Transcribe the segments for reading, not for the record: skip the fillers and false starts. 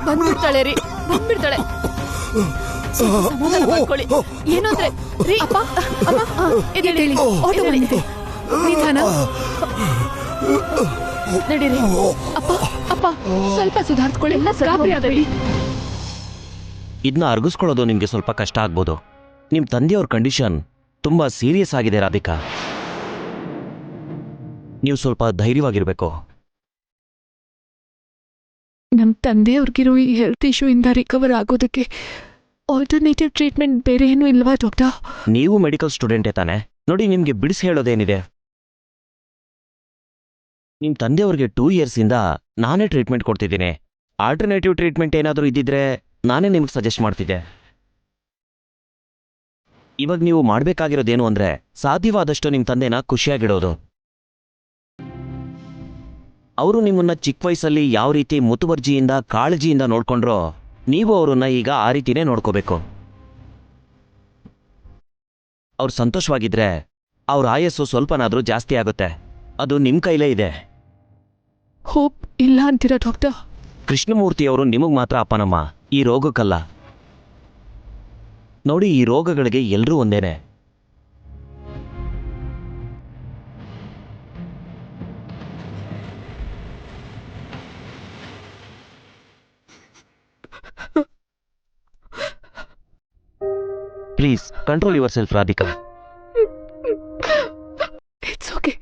ಬಂದ್ಬಿಡ್ತಾಳೆ ರೀ, ಬಂದ್ಬಿಡ್ತಾಳೆ. ಸಮಾಧಾನ ಮಾಡ್ಕೊಳ್ಳಿ. ಏನು ಅಂದ್ರೆ ರೀ, ಅಪ್ಪ ಎದ್ದೇಳಿ, ಆಟೋ ಬಂದಿದೆ, ನಿಧಾನ ನಡೀರಿ. ಅಪ್ಪ ಅಪ್ಪ ಸ್ವಲ್ಪ ಸುಧಾರಿಸ್ಕೊಳ್ಳಿ, ಗಾಬರಿ ಆಗಬೇಡಿ. ಇದನ್ನ ಅರ್ಗಿಸ್ಕೊಳ್ಳೋದು ನಿಮಗೆ ಸ್ವಲ್ಪ ಕಷ್ಟ ಆಗ್ಬೋದು. ನಿಮ್ಮ ತಂದೆಯವ್ರ ಕಂಡೀಷನ್ ತುಂಬ ಸೀರಿಯಸ್ ಆಗಿದೆ ರಾಧಿಕಾ. ನೀವು ಸ್ವಲ್ಪ ಧೈರ್ಯವಾಗಿರಬೇಕು. ನಮ್ಮ ತಂದೆಯವ್ರಿಗಿರೋ ಈ ಹೆಲ್ತ್ ಇಶ್ಯೂ ಇಂದ ರಿಕವರ್ ಆಗೋದಕ್ಕೆ ಆಲ್ಟರ್ನೇಟಿವ್ ಟ್ರೀಟ್ಮೆಂಟ್ ಬೇರೆ ಏನೂ ಇಲ್ವಾ ಡಾಕ್ಟರ್? ನೀವು ಮೆಡಿಕಲ್ ಸ್ಟೂಡೆಂಟೇ ತಾನೆ. ನೋಡಿ, ನಿಮಗೆ ಬಿಡಿಸಿ ಹೇಳೋದೇನಿದೆ. ನಿಮ್ಮ ತಂದೆಯವ್ರಿಗೆ 2 ಇಯರ್ಸಿಂದ ನಾನೇ ಟ್ರೀಟ್ಮೆಂಟ್ ಕೊಡ್ತಿದ್ದೀನಿ. ಆಲ್ಟರ್ನೇಟಿವ್ ಟ್ರೀಟ್ಮೆಂಟ್ ಏನಾದರೂ ಇದ್ದಿದ್ರೆ ನಾನೇ ನಿಮ್ಗೆ ಸಜೆಸ್ಟ್ ಮಾಡ್ತಿದ್ದೆ. ಇವಾಗ ನೀವು ಮಾಡಬೇಕಾಗಿರೋದೇನು ಅಂದರೆ ಸಾಧ್ಯವಾದಷ್ಟು ನಿಮ್ಮ ತಂದೆನ ಖುಷಿಯಾಗಿಡೋದು. ಅವರು ನಿಮ್ಮನ್ನ ಚಿಕ್ಕ ವಯಸ್ಸಲ್ಲಿ ಯಾವ ರೀತಿ ಮುತುವರ್ಜಿಯಿಂದ ಕಾಳಜಿಯಿಂದ ನೋಡ್ಕೊಂಡ್ರೋ ನೀವು ಅವರನ್ನ ಈಗ ಆ ರೀತಿನೇ ನೋಡ್ಕೋಬೇಕು. ಅವ್ರು ಸಂತೋಷವಾಗಿದ್ರೆ ಅವ್ರ ಆಯಸ್ಸು ಸ್ವಲ್ಪನಾದರೂ ಜಾಸ್ತಿ ಆಗುತ್ತೆ. ಅದು ನಿಮ್ಮ ಕೈಲೇ ಇದೆ. ಹೋಪ್ ಇಲ್ಲ ಅಂತೀರಾ ಡಾಕ್ಟರ್? ಕೃಷ್ಣಮೂರ್ತಿಯವರು ನಿಮಗೆ ಮಾತ್ರ ಅಪ್ಪನಮ್ಮ, ಈ ರೋಗಕ್ಕಲ್ಲ. ನೋಡಿ, ಈ ರೋಗಗಳಿಗೆ ಎಲ್ಲರೂ ಒಂದೇನೆ. Please control yourself Radhika. It's okay.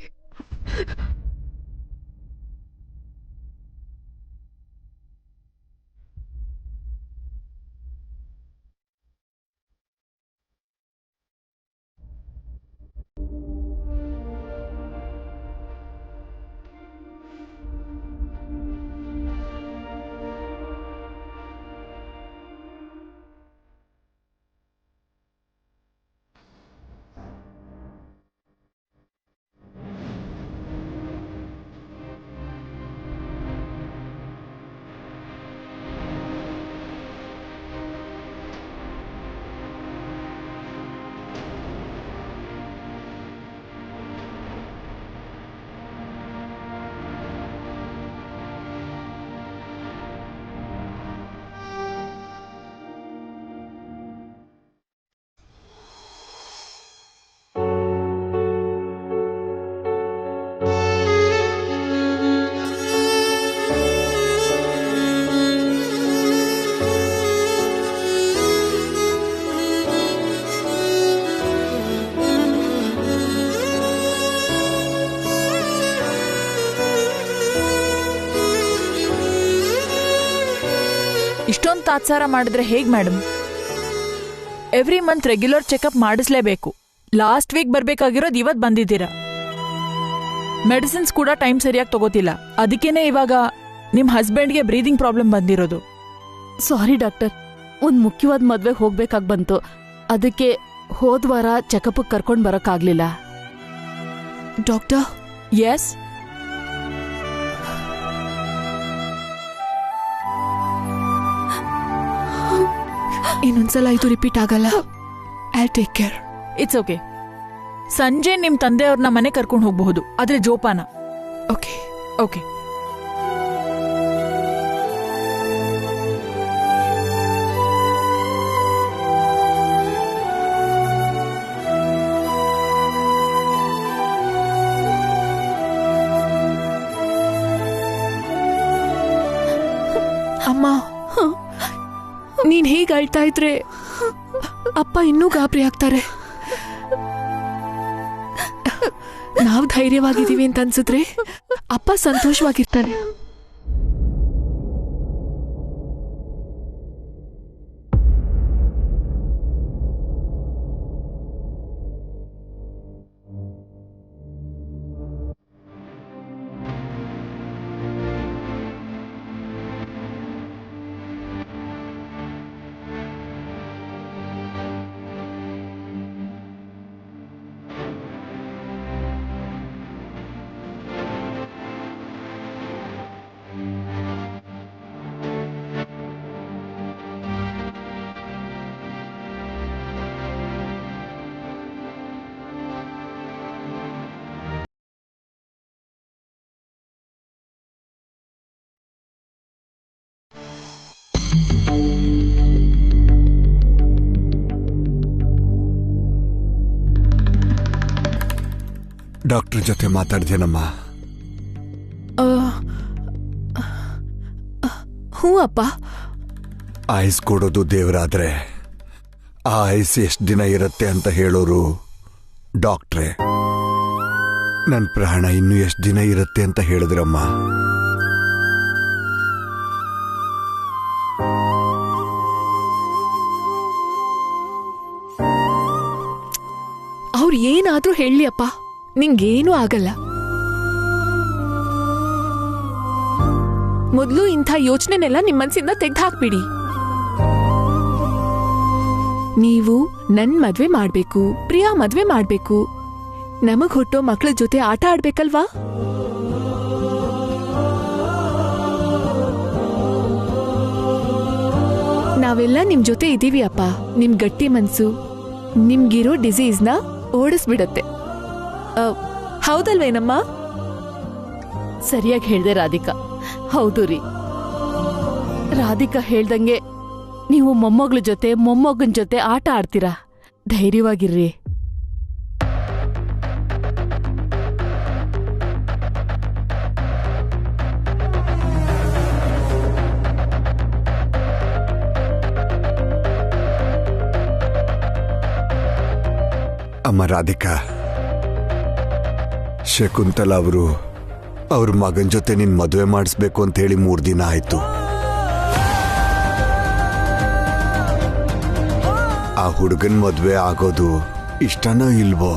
ಇಷ್ಟೊಂದು ತಾತ್ಸಾರ ಮಾಡಿದ್ರೆ ಹೇಗ್ madam? Every month regular checkup ಮಾಡಿಸ್ಲೇಬೇಕು. ಲಾಸ್ಟ್ ವೀಕ್ ಬರ್ಬೇಕಾಗಿರೋದು ಇವತ್ತು ಬಂದಿದ್ದೀರಾ. ಮೆಡಿಸಿನ್ಸ್ ಕೂಡ ಟೈಮ್ ಸರಿಯಾಗಿ ತಗೋತಿಲ್ಲ. ಅದಕ್ಕೇನೆ ಇವಾಗ ನಿಮ್ಮ ಹಸ್ಬೆಂಡ್ಗೆ ಬ್ರೀದಿಂಗ್ ಪ್ರಾಬ್ಲಮ್ ಬಂದಿರೋದು. ಸಾರಿ ಡಾಕ್ಟರ್, ಒಂದು ಮುಖ್ಯವಾದ ಮದ್ವೆಗೆ ಹೋಗ್ಬೇಕಾಗಿ ಬಂತು. ಅದಕ್ಕೆ ಹೋದ್ವಾರ ಚೆಕಪ್ ಕರ್ಕೊಂಡು ಬರೋಕ್ಕಾಗ್ಲಿಲ್ಲ. ಡಾಕ್ಟರ್, ಎಸ್, ಇನ್ನೊಂದ್ಸಲ ಇದು ರಿಪೀಟ್ ಆಗಲ್ಲ. I take care. It's okay. ಸಂಜೆ ನಿಮ್ಮ ತಂದೆಯವ್ರನ್ನ ಮನೆ ಕರ್ಕೊಂಡು ಹೋಗಬಹುದು, ಆದ್ರೆ ಜೋಪಾನ. Okay okay. ಅಮ್ಮ, ನೀನ್ ಹೇಗೆ ಅಳ್ತಾ ಇದ್ರೆ ಅಪ್ಪ ಇನ್ನೂ ಗಾಬರಿ ಆಗ್ತಾರೆ. ನಾವು ಧೈರ್ಯವಾಗಿದ್ದೀವಿ ಅಂತ ಅನ್ಸಿದ್ರೆ ಅಪ್ಪ ಸಂತೋಷವಾಗಿರ್ತಾರೆ. ಡಾಕ್ಟರ್ ಜೊತೆ ಮಾತಾಡ್ದೇನಮ್ಮ? ಹ್ಞೂ ಅಪ್ಪ. ಆಯ್ಸ್ ಕೊಡೋದು ದೇವರಾದ್ರೆ ಆ ಆಯ್ಸ್ ಎಷ್ಟು ದಿನ ಇರುತ್ತೆ ಅಂತ ಹೇಳೋರು ಡಾಕ್ಟ್ರೇ. ನನ್ನ ಪ್ರಾಣ ಇನ್ನೂ ಎಷ್ಟು ದಿನ ಇರುತ್ತೆ ಅಂತ ಹೇಳಿದ್ರಮ್ಮ. ಅವ್ರು ಏನಾದ್ರೂ ಹೇಳಿ ಅಪ್ಪ, ನಿಂಗೇನೂ ಆಗಲ್ಲ. ಮೊದಲು ಇಂಥ ಯೋಚನೆನೆಲ್ಲ ನಿಮ್ಮ ಮನ್ಸಿಂದ ತೆಗ್ದು ಹಾಕ್ಬಿಡಿ. ನೀವು ನನ್ ಮದ್ವೆ ಮಾಡ್ಬೇಕು, ಪ್ರಿಯಾ ಮದ್ವೆ ಮಾಡ್ಬೇಕು, ನಮಗ್ ಹುಟ್ಟೋ ಮಕ್ಳ ಜೊತೆ ಆಟ ಆಡ್ಬೇಕಲ್ವಾ? ನಾವೆಲ್ಲ ನಿಮ್ ಜೊತೆ ಇದೀವಿ ಅಪ್ಪ. ನಿಮ್ ಗಟ್ಟಿ ಮನ್ಸು ನಿಮ್ಗಿರೋ ಡಿಸೀಸ್ನ ಓಡಿಸ್ಬಿಡತ್ತೆ. ಹೌದಲ್ವೇನಮ್ಮ? ಸರಿಯಾಗಿ ಹೇಳ್ದೆ ರಾಧಿಕಾ. ಹೌದು ರೀ, ರಾಧಿಕಾ ಹೇಳ್ದಂಗೆ ನೀವು ಮೊಮ್ಮಗಳ ಜೊತೆ ಮೊಮ್ಮಗನ ಜೊತೆ ಆಟ ಆಡ್ತೀರಾ. ಧೈರ್ಯವಾಗಿರ್ರಿ. ಅಮ್ಮ ರಾಧಿಕಾ, ಶಕುಂತಲ ಅವ್ರ ಮಗನ ಜೊತೆ ನಿನ್ ಮದುವೆ ಮಾಡಿಸ್ಬೇಕು ಅಂತ ಹೇಳಿ 3 ದಿನ ಆಯ್ತು. ಆ ಹುಡುಗನ್ ಮದುವೆ ಆಗೋದು ಇಷ್ಟನೋ ಇಲ್ವೋ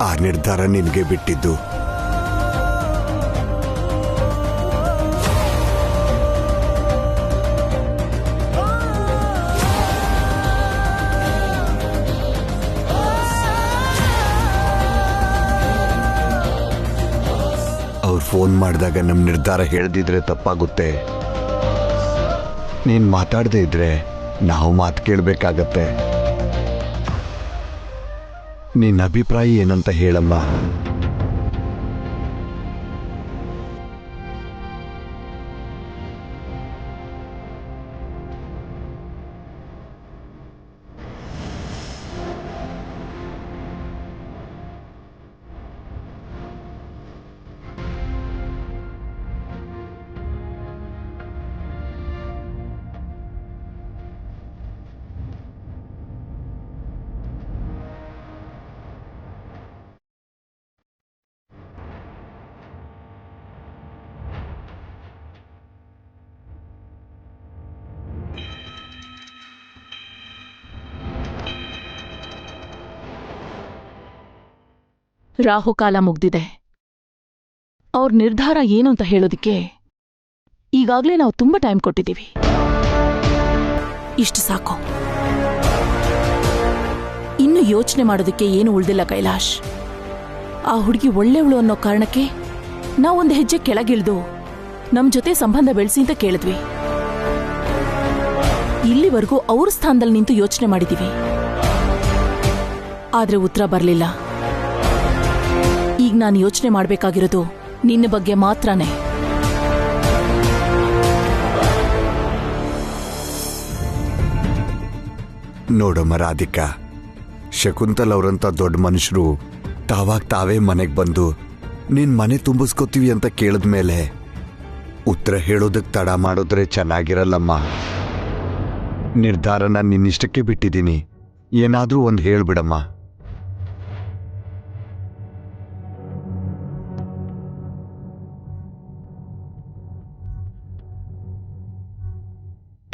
ಆ ನಿರ್ಧಾರ ನಿನ್ಗೆ ಬಿಟ್ಟಿದ್ದು. ಅವ್ರು ಫೋನ್ ಮಾಡಿದಾಗ ನಮ್ಮ ನಿರ್ಧಾರ ಹೇಳ್ದಿದ್ರೆ ತಪ್ಪಾಗುತ್ತೆ. ನೀನ್ ಮಾತಾಡದೇ ಇದ್ರೆ ನಾವು ಮಾತು ಕೇಳಬೇಕಾಗತ್ತೆ. ನಿನ್ನ ಅಭಿಪ್ರಾಯ ಏನಂತ ಹೇಳಮ್ಮ. ರಾಹುಕಾಲ ಮುಗ್ದಿದೆ. ಅವ್ರ ನಿರ್ಧಾರ ಏನು ಅಂತ ಹೇಳೋದಿಕ್ಕೆ ಈಗಾಗ್ಲೇ ನಾವು ತುಂಬಾ ಟೈಮ್ ಕೊಟ್ಟಿದ್ದೀವಿ. ಇಷ್ಟು ಸಾಕು. ಇನ್ನು ಯೋಚನೆ ಮಾಡೋದಕ್ಕೆ ಏನು ಉಳ್ದಿಲ್ಲ ಕೈಲಾಶ್. ಆ ಹುಡುಗಿ ಒಳ್ಳೆಯವಳು ಅನ್ನೋ ಕಾರಣಕ್ಕೆ ನಾವೊಂದು ಹೆಜ್ಜೆ ಕೆಳಗಿಳಿದು ನಮ್ ಜೊತೆ ಸಂಬಂಧ ಬೆಳೆಸಿ ಅಂತ ಕೇಳಿದ್ವಿ. ಇಲ್ಲಿವರೆಗೂ ಅವ್ರ ಸ್ಥಾನದಲ್ಲಿ ನಿಂತು ಯೋಚನೆ ಮಾಡಿದೀವಿ, ಆದ್ರೆ ಉತ್ತರ ಬರಲಿಲ್ಲ. ಈಗ ನಾನು ಯೋಚನೆ ಮಾಡಬೇಕಾಗಿರೋದು ನಿನ್ನ ಬಗ್ಗೆ ಮಾತ್ರನೇ. ನೋಡಮ್ಮ ರಾಧಿಕಾ, ಶಕುಂತಲ್ ಅವರಂತ ದೊಡ್ಡ ಮನುಷ್ಯರು ತಾವೇ ಮನೆಗೆ ಬಂದು ನಿನ್ ಮನೆ ತುಂಬಿಸ್ಕೋತೀವಿ ಅಂತ ಕೇಳಿದ್ಮೇಲೆ ಉತ್ತರ ಹೇಳೋದಕ್ಕೆ ತಡ ಮಾಡಿದ್ರೆ ಚೆನ್ನಾಗಿರಲ್ಲಮ್ಮ. ನಿರ್ಧಾರನ ನಿನ್ನಿಷ್ಟಕ್ಕೆ ಬಿಟ್ಟಿದ್ದೀನಿ, ಏನಾದ್ರೂ ಒಂದು ಹೇಳ್ಬಿಡಮ್ಮ.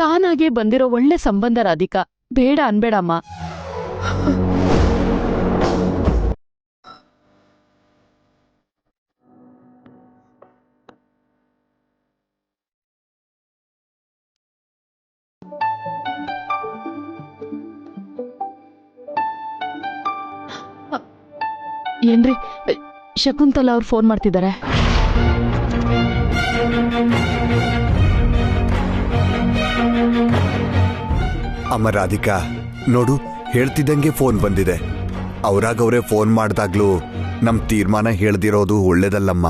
ತಾನಾಗೆ ಬಂದಿರೋ ಒಳ್ಳೆ ಸಂಬಂಧ ರಾಧಿಕಾ, ಬೇಡ ಅನ್ಬೇಡಮ್ಮ. ಏನ್ರಿ, ಶಕುಂತಲಾ ಅವ್ರು ಫೋನ್ ಮಾಡ್ತಿದ್ದಾರೆ. ಅಮ್ಮ ರಾಧಿಕಾ, ನೋಡು, ಹೇಳ್ತಿದ್ದಂಗೆ ಫೋನ್ ಬಂದಿದೆ. ಅವರೇ ಫೋನ್ ಮಾಡಿದಾಗ್ಲೂ ನಮ್ ತೀರ್ಮಾನ ಹೇಳ್ದಿರೋದು ಒಳ್ಳೇದಲ್ಲಮ್ಮ.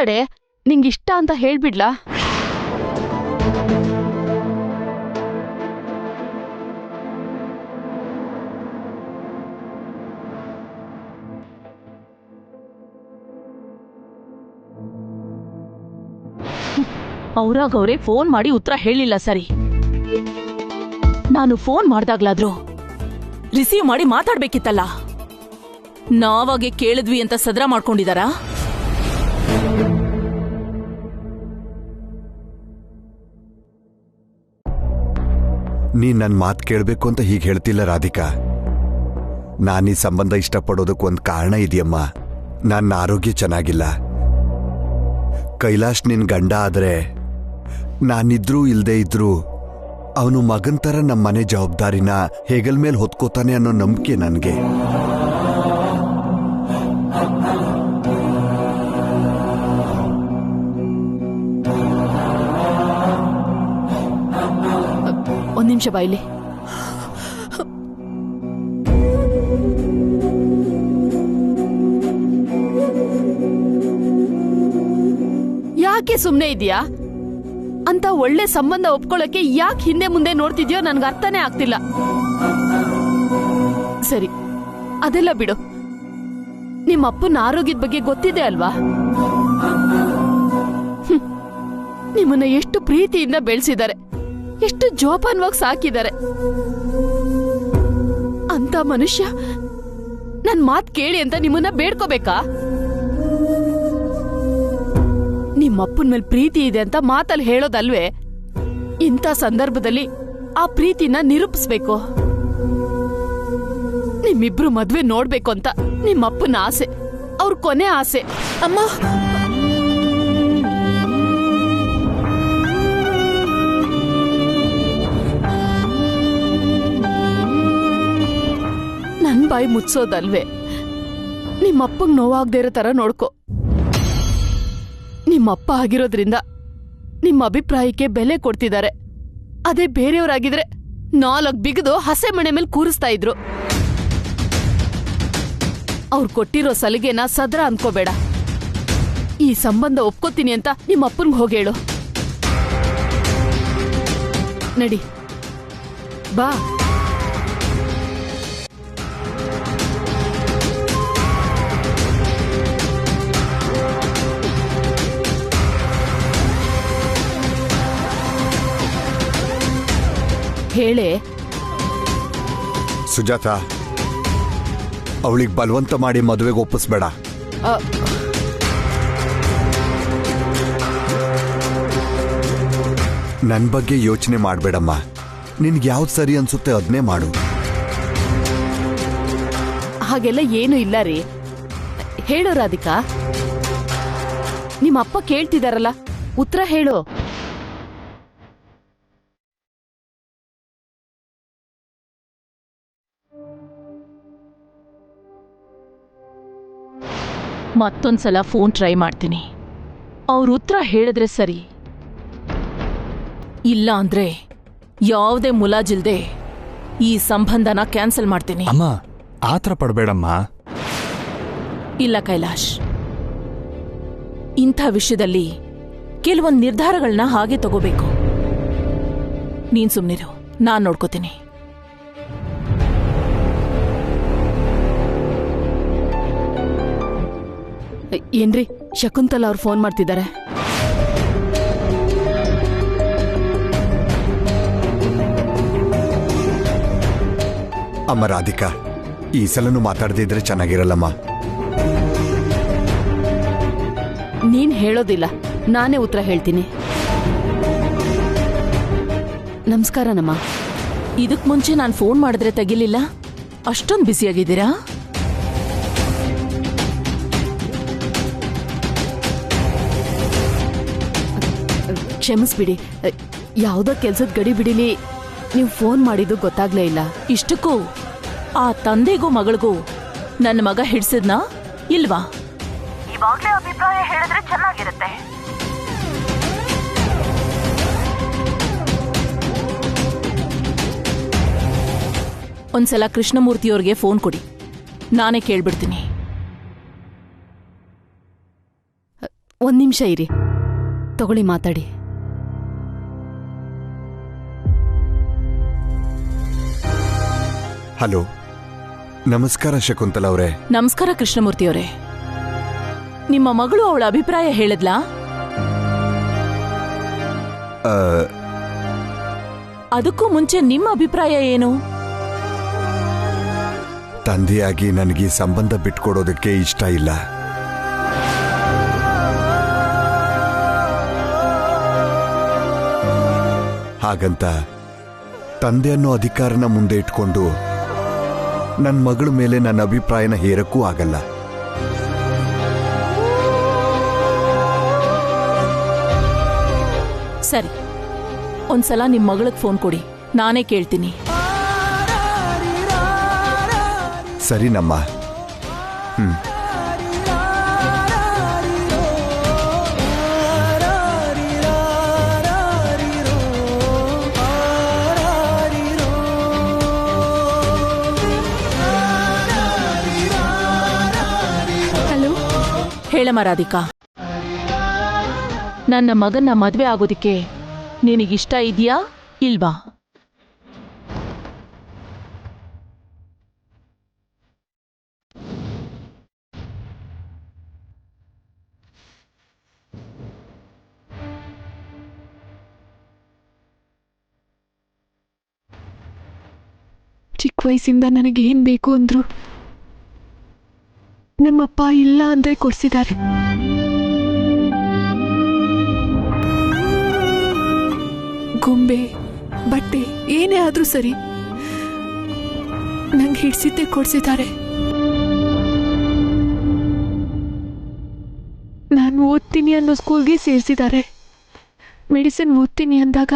ಮಾತಾಡೆ, ನಿಂಗಿಷ್ಟ ಅಂತ ಹೇಳ್ಬಿಡ್ಲಾ? ಅವ್ರಾಗವ್ರೆ ಫೋನ್ ಮಾಡಿ ಉತ್ತರ ಹೇಳಿಲ್ಲ ಸರಿ. ನಾನು ಫೋನ್ ಮಾಡ್ದಾಗ್ಲಾದ್ರು ರಿಸೀವ್ ಮಾಡಿ ಮಾತಾಡ್ಬೇಕಿತ್ತಲ್ಲ. ನಾವಾಗೆ ಕೇಳಿದ್ವಿ ಅಂತ ಸದ್ರ ಮಾಡ್ಕೊಂಡಿದಾರಾ? ನೀನ್ ನನ್ ಮಾತು ಕೇಳಬೇಕು ಅಂತ ಹೀಗೆ ಹೇಳ್ತಿಲ್ಲ ರಾಧಿಕಾ. ನಾನೀ ಸಂಬಂಧ ಇಷ್ಟಪಡೋದಕ್ಕೆ ಒಂದು ಕಾರಣ ಇದೆಯಮ್ಮ. ನನ್ನ ಆರೋಗ್ಯ ಚೆನ್ನಾಗಿಲ್ಲ. ಕೈಲಾಶ್ ನಿನ್ ಗಂಡ ಆದ್ರೆ ನಾನಿದ್ರೂ ಇಲ್ದೇ ಇದ್ರೂ ಅವನು ಮಗನ್ ಥರ ನಮ್ಮ ಮನೆ ಜವಾಬ್ದಾರಿನ ಹೆಗಲ್ ಮೇಲೆ ಹೊತ್ಕೋತಾನೆ ಅನ್ನೋ ನಂಬಿಕೆ ನನಗೆ. ಒಂದ್ ನಿಮಿಷ ಬಾಯ್ಲಿ. ಯಾಕೆ ಸುಮ್ನೆ ಇದೀಯಾ? ಅಂತ ಒಳ್ಳೆ ಸಂಬಂಧ ಒಪ್ಕೊಳ್ಳೋಕೆ ಯಾಕೆ ಹಿಂದೆ ಮುಂದೆ ನೋಡ್ತಿದ್ಯೋ ನನ್ಗೆ ಅರ್ಥನೇ ಆಗ್ತಿಲ್ಲ. ಸರಿ, ಅದೆಲ್ಲ ಬಿಡು. ನಿಮ್ಮ ಅಪ್ಪನ ಆರೋಗ್ಯದ ಬಗ್ಗೆ ಗೊತ್ತಿದೆ ಅಲ್ವಾ? ನಿಮ್ಮನ್ನ ಎಷ್ಟು ಪ್ರೀತಿಯಿಂದ ಬೆಳೆಸಿದ್ದಾರೆ, ಎಷ್ಟು ಜೋಪಾನವಾಗಿ ಸಾಕಿದ್ದಾರೆ. ಅಂತ ಮನುಷ್ಯ ನನ್ ಮಾತ್ ಕೇಳಿ ಅಂತ ನಿಮ್ಮನ್ನ ಬೇಡ್ಕೋಬೇಕಾ? ನಿಮ್ಮಪ್ಪನ ಮೇಲೆ ಪ್ರೀತಿ ಇದೆ ಅಂತ ಮಾತಲ್ಲಿ ಹೇಳೋದಲ್ವೇ? ಇಂಥ ಸಂದರ್ಭದಲ್ಲಿ ಆ ಪ್ರೀತಿನ ನಿರೂಪಿಸ್ಬೇಕು. ನಿಮ್ಮಿಬ್ರು ಮದ್ವೆ ನೋಡ್ಬೇಕು ಅಂತ ನಿಮ್ಮಪ್ಪನ ಆಸೆ, ಅವ್ರ ಕೊನೆ ಆಸೆ. ಅಮ್ಮ, ನನ್ ಬಾಯಿ ಮುಚ್ಚೋದಲ್ವೇ? ನಿಮ್ಮಪ್ಪಂಗ್ ನೋವಾಗ್ದೇ ಇರೋ ತರ ನೋಡ್ಕೊ. ನಿಮ್ಮಪ್ಪ ಆಗಿರೋದ್ರಿಂದ ನಿಮ್ಮ ಅಭಿಪ್ರಾಯಕ್ಕೆ ಬೆಲೆ ಕೊಡ್ತಿದ್ದಾರೆ. ಅದೇ ಬೇರೆಯವರಾಗಿದ್ರೆ 4 ಬಿಗಿದು ಹಸೆ ಮಣೆ ಮೇಲೆ ಕೂರಿಸ್ತಾ ಇದ್ರು. ಅವ್ರು ಕೊಟ್ಟಿರೋ ಸಲಿಗೆನ ಸದ್ರ ಅನ್ಕೋಬೇಡ. ಈ ಸಂಬಂಧ ಒಪ್ಕೋತೀನಿ ಅಂತ ನಿಮ್ಮಪ್ಪನ್ಗೆ ಹೋಗೇಳು. ನಡಿ ಬಾ. ಹೇಳೆ. ಸುಜಾತ, ಅವಳಿಗೆ ಬಲವಂತ ಮಾಡಿ ಮದುವೆಗೆ ಒಪ್ಪಿಸ್ಬೇಡ. ನನ್ನ ಬಗ್ಗೆ ಯೋಚನೆ ಮಾಡಬೇಡಮ್ಮ. ನಿನ್ಗೆ ಯಾವ್ದು ಸರಿ ಅನ್ಸುತ್ತೆ ಅದನ್ನೇ ಮಾಡು. ಹಾಗೆಲ್ಲ ಏನು ಇಲ್ಲ ರೀ. ಹೇಳೋ ರಾಧಿಕಾ, ನಿಮ್ಮಪ್ಪ ಕೇಳ್ತಿದಾರಲ್ಲ, ಉತ್ತರ ಹೇಳು. ಮತ್ತೊಂದ್ಸಲ ಫೋನ್ ಟ್ರೈ ಮಾಡ್ತೀನಿ. ಅವ್ರ ಉತ್ತರ ಹೇಳಿದ್ರೆ ಸರಿ, ಇಲ್ಲ ಅಂದ್ರೆ ಯಾವುದೇ ಮುಲಾಜಿಲ್ದೆ ಈ ಸಂಬಂಧನ ಕ್ಯಾನ್ಸಲ್ ಮಾಡ್ತೀನಿ. ಅಮ್ಮ, ಆತರ ಪಡ್ಬೇಡಮ್ಮ. ಇಲ್ಲ ಕೈಲಾಶ್, ಇಂಥ ವಿಷಯದಲ್ಲಿ ಕೆಲವೊಂದು ನಿರ್ಧಾರಗಳನ್ನ ಹಾಗೆ ತಗೋಬೇಕು. ನೀನ್ ಸುಮ್ನಿರು, ನಾನ್ ನೋಡ್ಕೋತೀನಿ. ಏನ್ರಿ, ಶಕುಂತಲಾ ಅವ್ರು ಫೋನ್ ಮಾಡ್ತಿದ್ದಾರೆ. ಅಮ್ಮ ರಾಧಿಕಾ, ಈ ಸಲನೂ ಮಾತಾಡದಿದ್ರೆ ಚೆನ್ನಾಗಿರಲ್ಲಮ್ಮ. ನೀನ್ ಹೇಳೋದಿಲ್ಲ, ನಾನೇ ಉತ್ತರ ಹೇಳ್ತೀನಿ. ನಮಸ್ಕಾರನಮ್ಮ. ಇದಕ್ ಮುಂಚೆ ನಾನು ಫೋನ್ ಮಾಡಿದ್ರೆ ತೆಗಿಲಿಲ್ಲ, ಅಷ್ಟೊಂದು ಬ್ಯುಸಿಯಾಗಿದ್ದೀರಾ? ಕ್ಷಮಿಸ್ಬಿಡಿ, ಯಾವುದೋ ಕೆಲ್ಸದ ಗಡಿ ಬಿಡಿಲಿ ನೀವು ಫೋನ್ ಮಾಡಿದ್ದು ಗೊತ್ತಾಗ್ಲೇ ಇಲ್ಲ. ಇಷ್ಟಕ್ಕೂ ಆ ತಂದೆಗೂ ಮಗಳಿಗೂ ನನ್ನ ಮಗ ಹಿಡ್ಸಿದ್ನಾ ಇಲ್ವಾ? ಇವಾಗ್ಲೇ ಅಭಿಪ್ರಾಯ ಹೇಳಿದ್ರೆ ಚೆನ್ನಾಗಿರುತ್ತೆ. ಒಂದ್ಸಲ ಕೃಷ್ಣಮೂರ್ತಿಯವ್ರಿಗೆ ಫೋನ್ ಕೊಡಿ, ನಾನೇ ಕೇಳ್ಬಿಡ್ತೀನಿ. ಒಂದ್ ನಿಮಿಷ ಇರಿ, ತಗೊಳ್ಳಿ ಮಾತಾಡಿ. ಹಲೋ, ನಮಸ್ಕಾರ ಶಕುಂತಲಾ ಅವರೇ. ನಮಸ್ಕಾರ ಕೃಷ್ಣಮೂರ್ತಿಯವರೇ. ನಿಮ್ಮ ಮಗಳು ಅವಳ ಅಭಿಪ್ರಾಯ ಹೇಳಿದ್ಲಾ? ಅದಕ್ಕೂ ಮುಂಚೆ ನಿಮ್ಮ ಅಭಿಪ್ರಾಯ ಏನು? ತಂದೆಯಾಗಿ ನನಗೆ ಈ ಸಂಬಂಧ ಬಿಟ್ಕೊಡೋದಕ್ಕೆ ಇಷ್ಟ ಇಲ್ಲ. ಹಾಗಂತ ತಂದೆ ಅನ್ನೋ ಅಧಿಕಾರನ ಮುಂದೆ ಇಟ್ಕೊಂಡು ನನ್ನ ಮಗಳ ಮೇಲೆ ನನ್ನ ಅಭಿಪ್ರಾಯನ ಹೇರಕ್ಕೂ ಆಗಲ್ಲ. ಸರಿ, ಒಂದ್ಸಲ ನಿಮ್ ಮಗಳಿಗೆ ಫೋನ್ ಕೊಡಿ, ನಾನೇ ಕೇಳ್ತೀನಿ. ಸರಿನಮ್ಮ. ಹಲೋ, ಹೇಳಮ್ಮ ರಾಧಿಕಾ, ನನ್ನ ಮಗನ್ನ ಮದ್ವೆ ಆಗೋದಿಕ್ಕೆ ನಿನಗಿಷ್ಟ ಇದೆಯಾ ಇಲ್ವಾ? ಚಿಕ್ಕ ವಯಸ್ಸಿಂದ ನನಗೇನ್ ಬೇಕು ಅಂದ್ರು ನಮ್ಮಪ್ಪ ಇಲ್ಲ ಅಂದ್ರೆ ಕೊಡ್ಸಿದ್ದಾರೆ. ಗೊಂಬೆ, ಬಟ್ಟೆ ಏನೇ ಆದ್ರೂ ಸರಿ, ನಂಗೆ ಹಿಡ್ಸಿದ್ದೆ ಕೊಡ್ಸಿದ್ದಾರೆ. ನಾನು ಓದ್ತೀನಿ ಅನ್ನೋ ಸ್ಕೂಲ್ಗೆ ಸೇರಿಸಿದ್ದಾರೆ. ಮೆಡಿಸಿನ್ ಓದ್ತೀನಿ ಅಂದಾಗ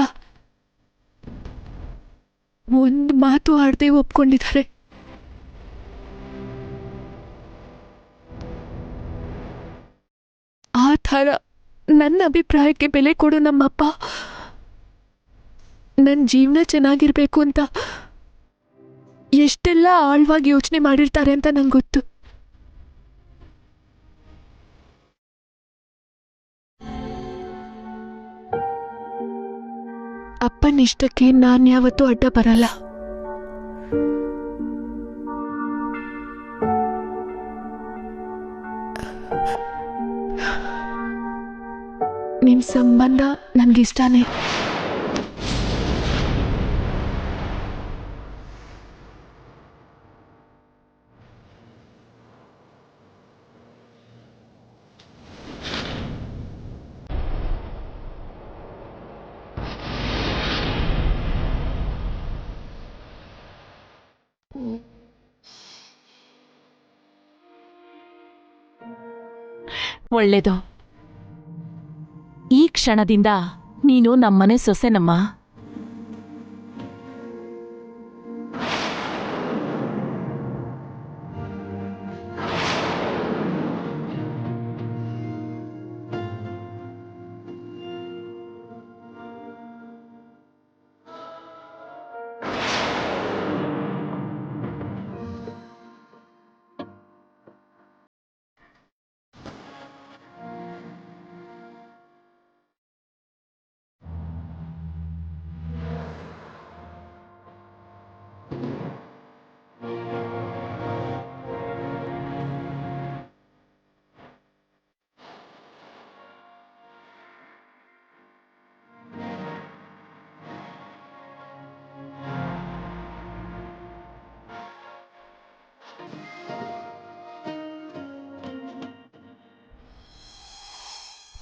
ಒಂದು ಮಾತು ಆಡದೆ ಒಪ್ಕೊಂಡಿದ್ದಾರೆ. ಆ ಥರ ನನ್ನ ಅಭಿಪ್ರಾಯಕ್ಕೆ ಬೆಲೆ ಕೊಡೋ ನಮ್ಮಪ್ಪ ನನ್ನ ಜೀವನ ಚೆನ್ನಾಗಿರ್ಬೇಕು ಅಂತ ಎಷ್ಟೆಲ್ಲ ಆಳವಾಗಿ ಯೋಚನೆ ಮಾಡಿರ್ತಾರೆ ಅಂತ ನಂಗೆ ಗೊತ್ತು. ಅಪ್ಪನ ಇಷ್ಟಕ್ಕೆ ನಾನು ಯಾವತ್ತೂ ಅಡ್ಡ ಬರಲ್ಲ. ನಿಮ್ ಸಂಬಂಧ ನನ್ಗಿಷ್ಟಾನೇ. ಒಳ್ಳೇದು. ಈ ಕ್ಷಣದಿಂದ ನೀನು ನಮ್ಮನೆ ಸೊಸೆನಮ್ಮ.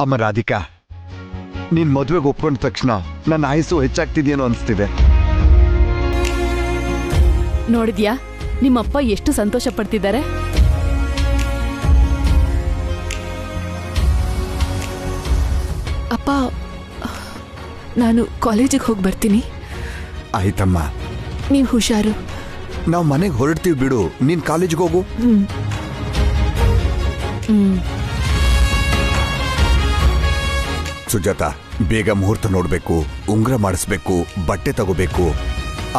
ಅಮ್ಮ ರಾಧಿಕಾ, ನೀನ್ ಮದುವೆಗೆ ಒಪ್ಕೊಂಡ ತಕ್ಷಣ ನನ್ನ ಆಯಸ್ಸು ಹೆಚ್ಚಾಗ್ತಿದೆಯೇನೋ ಅನಿಸ್ತಿದೆ. ನೋಡಿದ್ಯಾ ನಿಮ್ಮಪ್ಪ ಎಷ್ಟು ಸಂತೋಷ ಪಡ್ತಿದ್ದಾರೆ? ಅಪ್ಪ, ನಾನು ಕಾಲೇಜಿಗೆ ಹೋಗಿ ಬರ್ತೀನಿ. ಆಯ್ತಮ್ಮ, ನೀವು ಹುಷಾರು. ನಾವು ಮನೆಗೆ ಹೊರಡ್ತೀವಿ ಬಿಡು, ನೀನ್ ಕಾಲೇಜ್ಗೆ ಹೋಗು. ಸುಜಾತ, ಬೇಗ ಮುಹೂರ್ತ ನೋಡ್ಬೇಕು, ಉಂಗ್ರ ಮಾಡಿಸ್ಬೇಕು, ಬಟ್ಟೆ ತಗೋಬೇಕು,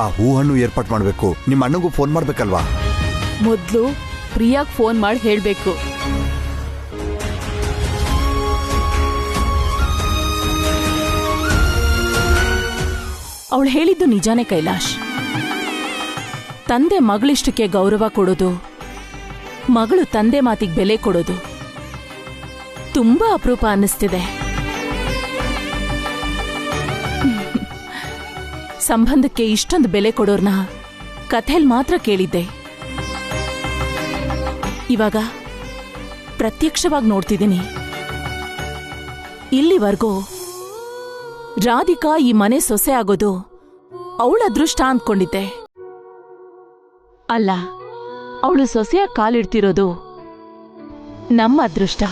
ಆ ಹೂ ಹಣ್ಣು ಏರ್ಪಾಟ್ ಮಾಡ್ಬೇಕು. ನಿಮ್ಮ ಅಣ್ಣಗೂ ಫೋನ್ ಮಾಡ್ಬೇಕಲ್ವಾ? ಮೊದ್ಲು ಪ್ರಿಯಾಗ್ ಫೋನ್ ಮಾಡಿ ಹೇಳ್ಬೇಕು. ಅವಳು ಹೇಳಿದ್ದು ನಿಜಾನೇ ಕೈಲಾಶ್. ತಂದೆ ಮಗಳಿಷ್ಟಕ್ಕೆ ಗೌರವ ಕೊಡೋದು, ಮಗಳು ತಂದೆ ಮಾತಿಗೆ ಬೆಲೆ ಕೊಡೋದು ತುಂಬಾ ಅಪರೂಪ ಅನ್ನಿಸ್ತಿದೆ. ಸಂಬಂಧಕ್ಕೆ ಇಷ್ಟೊಂದು ಬೆಲೆ ಕೊಡೋರ್ನ ಕಥೆಲ್ ಮಾತ್ರ ಕೇಳಿದ್ದೆ. ಇವಾಗ ಪ್ರತ್ಯಕ್ಷವಾಗಿ ನೋಡ್ತಿದ್ದೀನಿ. ಇಲ್ಲಿವರೆಗೂ ರಾಧಿಕಾ ಈ ಮನೆ ಸೊಸೆ ಆಗೋದು ಅವಳ ಅದೃಷ್ಟ ಅಂದ್ಕೊಂಡಿದ್ದೆ. ಅಲ್ಲ, ಅವಳು ಸೊಸೆಯ ಕಾಲಿಡ್ತಿರೋದು ನಮ್ಮ ಅದೃಷ್ಟ.